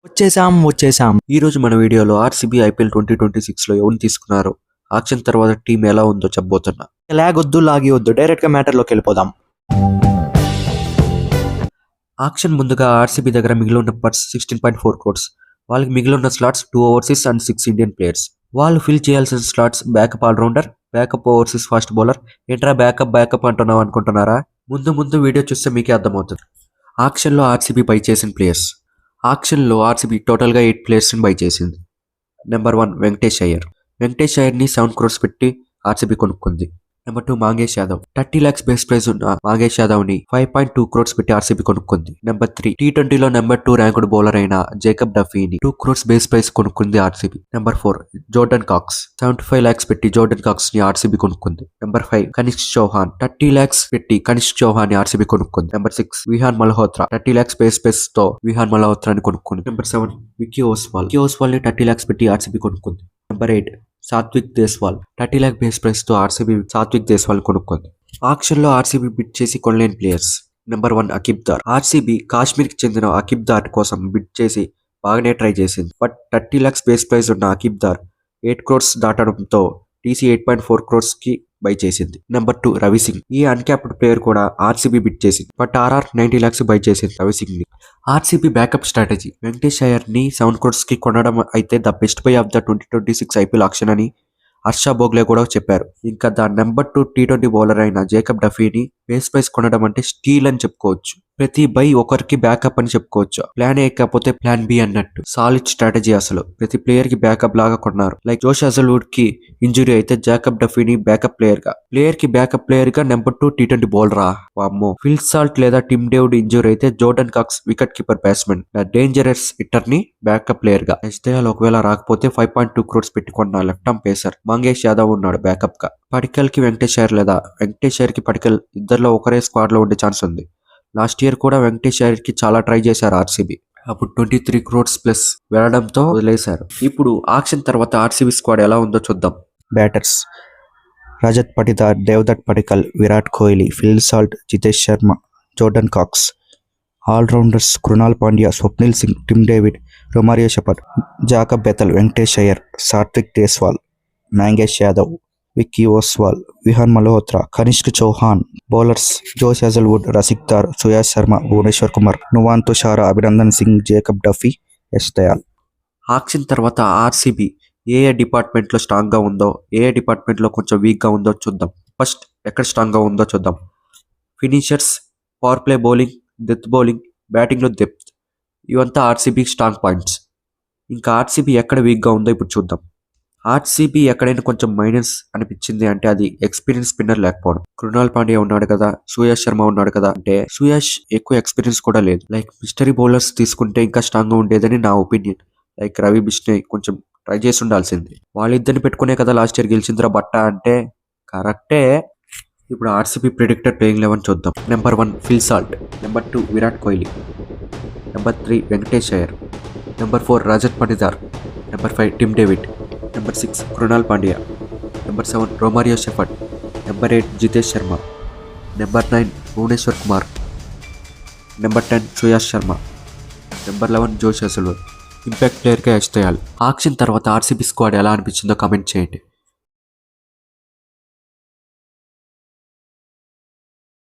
వచ్చేసాం. ఈ రోజు మన వీడియోలో ఆర్సీబీ ఐపీఎల్ 2026లో ఎవరిని తీసుకున్నారు, ఆక్షన్ తర్వాత టీం ఎలా ఉందో చెప్పబోతున్నా. లాగొద్దు లాగి వద్దు, డైరెక్ట్ గా మ్యాటర్ లోకి వెళ్ళిపోదాం. ఆక్షన్ ముందుగా ఆర్సీబీ దగ్గర మిగిలి ఉన్న పర్స్ 16.4 crores. వాళ్ళకి మిగిలి ఉన్న slots 2 overseas and 6 Indian players. వాళ్ళు ఫిల్ చేయాల్సిన slots backup allrounder, backup overseas fast bowler. ఏంట్రా బ్యాకప్ అంటున్నావు అనుకుంటున్నారా? ముందు వీడియో చూస్తే మీకే అర్థమవుతుంది. ఆక్షన్లో ఆర్సీబీ బై చేసిన ప్లేయర్స్. ఆక్షన్లో ఆర్సీబీ టోటల్గా 8 ప్లేయర్స్ని బై చేసింది. నెంబర్ 1 వెంకటేష్ అయ్యర్. వెంకటేష్ అయ్యర్ని 7 crores పెట్టి ఆర్సీబీ కొనుక్కుంది. Number 2 Mangesh Yadav. 30 lakhs base price ఉన్న మాంగేష్ యాదవ్ ని 5.2 crores పెట్టి ఆర్సీబీ కొనుక్కుంది. నెంబర్ 3 T20లో నెంబర్ 2 ర్యాంకుడ్ బౌలర్ అయిన జేకబ్ డఫీని 2 crores బేస్ ప్రైస్ కొనుక్కుంది RCB. Number 4 Jordan Cox. 75 lakhs పెట్టి జోర్డన్ కాక్స్ ని ఆర్సీబీ కొనుక్కుంది. నెంబర్ 5 కనిష్క్ చౌహాన్. 30 lakhs పెట్టి కనిష్క్ చౌహాన్ ని ఆర్సీబీ కొనుక్కుంది. Number 6 Vihaan Malhotra. 30 lakhs base price తో విహాన్ మల్హోత్రాని కొనుక్కుంది. నెంబర్ 7 విక్కీ ఓస్వాల్ ని 30 lakhs పెట్టి ఆర్సీబీ కొనుక్కుంది. Number 8 Satvik Deswal. 30 lakh base price తో ఆర్సీబీ సాత్విక్ దేశ్వాల్ కొనుక్కుంది. ఆక్షన్ లో ఆర్సీబీ బిడ్ చేసి కొనలేని players. Number 1 Aqib Dar. RCB Kashmir కి చెందిన అకీబ్ దార్ కోసం బిడ్ చేసి బాగానే ట్రై చేసింది. బట్ 30 lakhs బేస్ ప్రైస్ ఉన్న అకీబ్ దార్ 8 crores దాటడంతో టీసీ 8.4 crores కి బై చేసింది. నెంబర్ 2 రవి సింగ్. ఈ అన్క్యాప్డ్ ప్లేయర్ కూడా ఆర్సీబీ బిడ్ చేసింది. బట్ ఆర్ఆర్ 90 lakhs బై చేసింది రవి సింగ్ ని. RCB backup strategy Venkatesh Iyer ని 7 crores కి కొనడం అయితే the best buy of the 2026 IPL auction అని హర్ష భోగ్లే కూడా చెప్పారు. ఇంకా ద నెంబర్ 2 T20 బౌలర్ అయిన జేకబ్ డఫీని బేస్ ప్రైస్ కొనడం అంటే స్టీల్ అని చెప్పుకోవచ్చు. ప్రతి బై ఒకరికి బ్యాకప్ అని చెప్పుకోవచ్చు. ప్లాన్ ఏ కాకపోతే ప్లాన్ బి అన్నట్టు. సాలిడ్ స్ట్రాటజీ అసలు. ప్రతి ప్లేయర్ కి బ్యాకప్ లాగా కొన్నారు. లైక్ జోష్ హజల్వుడ్ కి ఇంజురీ అయితే జాకబ్ డఫీని బ్యాకప్ ప్లేయర్ కి బ్యాకప్ ప్లేయర్ గా నెంబర్ 2 T20 బౌలరా వామ్మో. ఫిల్ సాల్ట్ లేదా టిమ్ డేవిడ్ ఇంజురీ అయితే Jordan Cox wicket keeper batsmen dangerous hitter ని బ్యాకప్ ప్లేయర్ గా. ఎస్దేయాల్ ఒకవేళ రాకపోతే 5.2 crores పెట్టుకున్న left arm pacer Mangesh Yadav ఉన్నాడు బ్యాకప్ గా. పడికల్ కి వెంకటేష్ అయ్యర్ లేదా వెంకటేష్ అయ్యర్ కి పడికల్ ఇద్దరిలో ఒకరే స్క్వాడ్ లో ఉండే ఛాన్స్ ఉంది. లాస్ట్ ఇయర్ కూడా వెంకటేష్ అయ్యర్ కి చాలా ట్రై చేశారు ఆర్సీబీ. అప్పుడు 23 crores ప్లస్ వెళ్ళడంతో వదిలేశారు. ఇప్పుడు ఆక్షన్ తర్వాత ఆర్సీబీ స్క్వాడ్ ఎలా ఉందో చూద్దాం. Batters Rajat Patidar, Devdutt Padikkal, Virat Kohli, Phil Salt, Jitesh Sharma, Jordan Cox. Allrounders Krunal Pandya, Swapnil Singh, Tim David, Romario Shepherd, Jacob Bethell, Venkatesh Iyer, Satvik Deswal, Mangesh Yadav, Vicky Oswal, Vihaan Malhotra, Kanishk Chauhan. Bowlers Josh Hazlewood, Rasikh Dar, Suyash Sharma, Bhuvneshwar Kumar, Nuwan Thushara, Abhinandan Singh, Jacob Duffy, ఎస్దేయాల్. ఆక్షన్ తర్వాత ఆర్సీబీ ఏ డిపార్ట్మెంట్ లో స్ట్రాంగ్ గా ఉందో, ఏ డిపార్ట్మెంట్ లో కొంచెం వీక్ గా ఉందో చూద్దాం. ఫస్ట్ ఎక్కడ స్ట్రాంగ్ గా ఉందో చూద్దాం. Finishers, power play bowling, death bowling, batting లో డెప్త్. ఇవంతా ఆర్సీబీ స్ట్రాంగ్ పాయింట్స్. ఇంకా ఆర్సీబీ ఎక్కడ వీక్ గా ఉందో ఇప్పుడు చూద్దాం. ఆర్సీబీ ఎక్కడైనా కొంచెం మైనస్ అనిపించింది అంటే అది ఎక్స్పీరియన్స్ స్పిన్నర్ లేకపోవడం. కృణాల్ పాండ్యా ఉన్నాడు కదా, సుయాష్ శర్మ ఉన్నాడు కదా, అంటే సుయాష్ ఎక్కువ ఎక్స్పీరియన్స్ కూడా లేదు. లైక్ మిస్టరీ బౌలర్స్ తీసుకుంటే ఇంకా స్ట్రాంగ్ గా ఉండేదని నా ఒపీనియన్. లైక్ రవి బిష్ణోయ్ కొంచెం ట్రై చేసి ఉండాల్సింది. వాళ్ళిద్దరిని పెట్టుకునే కదా లాస్ట్ ఇయర్ గెలిచిందిరా బట్ట అంటే కరెక్టే. ఇప్పుడు ఆర్సీబీ ప్రిడిక్టెడ్ ప్లేయింగ్ 11 చూద్దాం. Number 1 Phil Salt. Number 2 Virat Kohli. Number 3 Venkatesh Iyer. Number 4 Rajat Patidar. Number 5 Tim David. Number 6 Krunal Pandya. Number 7 Romario Shepherd. Number 8 Jitesh Sharma. Number 9 Bhuvneshwar Kumar. Number 10 Suyash Sharma. Number 11 Josh Hazlewood. Impact ప్లేయర్గా ఎస్దేయాల్. ఆక్షన్ తర్వాత ఆర్సీబీ స్క్వాడ్ ఎలా అనిపించిందో కామెంట్ చేయండి.